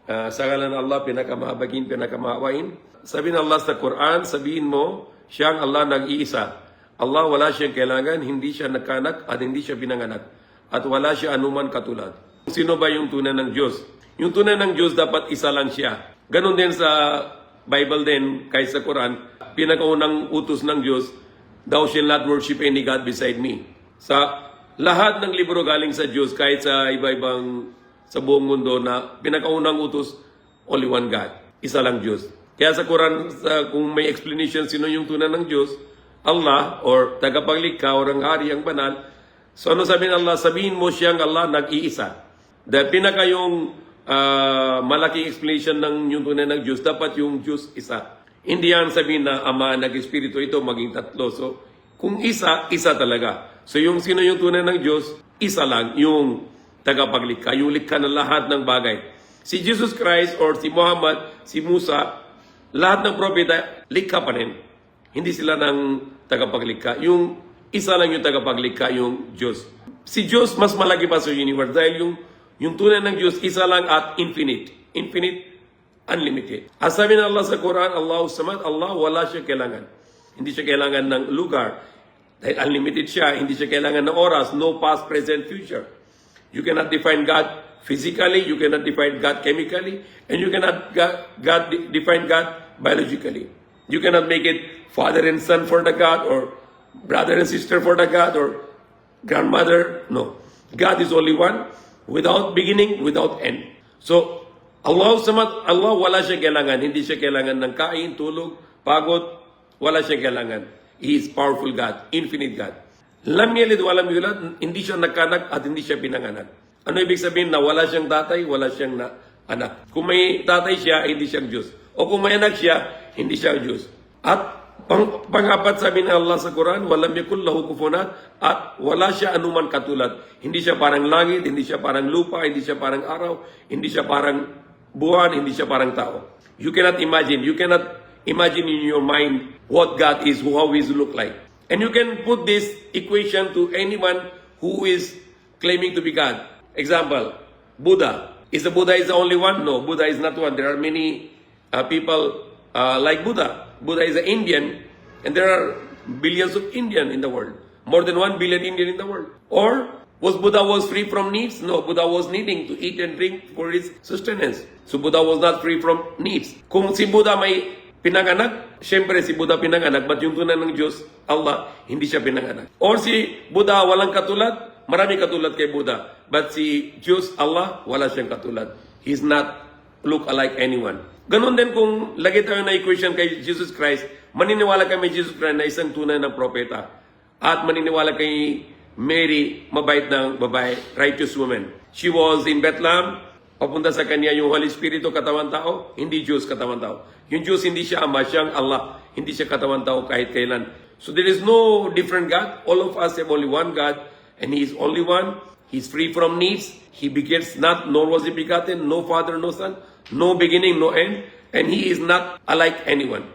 Sa ngalan ng Allah, pinakamahabagin, pinakamaawain. Sabihin Allah sa Quran, sabihin mo, siyang Allah nag-iisa. Allah wala siyang kailangan, hindi siya nagkanak at hindi siya pinanganak. At wala siya anuman katulad. Sino ba yung tunay ng Diyos? Yung tunay ng Diyos dapat isa lang siya. Ganon din sa Bible din, kahit sa Quran, pinakaunang utos ng Diyos, thou shall not worship any God beside me. Sa lahat ng libro galing sa Diyos, kahit sa iba-ibang sa buong mundo na pinakaunang utos, only one God. Isa lang Diyos. Kaya sa Quran, kung may explanation sino yung tunay ng Diyos, Allah or tagapaglikha or ang hari, ang banal. So ano sabihin Allah? Sabihin mo siyang Allah nag-iisa. Dahil pinaka yung malaking explanation ng yung tunay ng Diyos, dapat yung Diyos isa. Hindi yan sabihin na Ama, nag-Espiritu ito, maging tatlo. So kung isa, isa talaga. So yung sino yung tunay ng Diyos, isa lang yung tagapaglikha, yung likha ng lahat ng bagay. Si Jesus Christ or si Muhammad, si Musa, lahat ng propeta, likha pa rin. Hindi sila ng tagapaglikha. Yung isa lang yung tagapaglikha, yung Diyos. Si Diyos mas malaki pa sa universe dahil yung tunay ng Diyos, isa lang at infinite. Infinite, unlimited. As sabi ng Allah sa Quran, Allahu Samad, Allah wala siya kailangan. Hindi siya kailangan ng lugar. Dahil unlimited siya, hindi siya kailangan ng oras, no past, present, future. You cannot define God physically, you cannot define God chemically, and you cannot define God biologically. You cannot make it father and son for the God, or brother and sister for the God, or grandmother. No. God is only one, without beginning, without end. So, Allah Samad, Allah wala siya kailangan. Hindi siya kailangan ng kain, tulog, pagod. Wala siya kailangan. He is powerful God, infinite God. Lam yalid walam yulad, hindi siya nagkanak at hindi siya pinanganak. Ano ibig sabihin na wala siyang tatay, wala siyang anak? Kung may tatay siya, hindi siya Diyos. O kung may anak siya, hindi siya Diyos. At pang-apat sabi ng Allah sa Quran, walam yakul lahu kufuwan ahad, at wala siya anuman katulad. Hindi siya parang langit, hindi siya parang lupa, hindi siya parang araw, hindi siya parang buwan, hindi siya parang tao. You cannot imagine in your mind what God is, how He look like. And you can put this equation to anyone who is claiming to be God. Example, Buddha. Is the Buddha is the only one? No, Buddha is not one. There are many people like Buddha. Buddha is an Indian, and there are billions of Indians in the world. More than 1 billion Indian in the world. Or was Buddha free from needs? No, Buddha was needing to eat and drink for his sustenance. So Buddha was not free from needs. Kung si Buddha may pinanganak, syempre si Buddha pinanganak, but yung tunay ng Diyos, Allah, hindi siya pinanganak. Or si Buddha walang katulad, marami katulad kay Buddha. But si Diyos, Allah, wala siyang katulad. He's not look alike anyone. Ganon din kung lagi tayo na equation kay Jesus Christ, maniniwala kami Jesus Christ na isang tunay ng propeta. At maniniwala kay Mary, mabait ng babae, righteous woman. She was in Bethlehem, papunta sa kanya yung Holy Spirit katawan tao, hindi Diyos katawan tao. Yung Diyos hindi siya Ama, siyang Allah, hindi siya katawan tao kahit kailan. So there is no different God. All of us have only one God, and He is only one. He is free from needs. He begets not, nor was He begotten, no father, no son, no beginning, no end, and He is not alike anyone.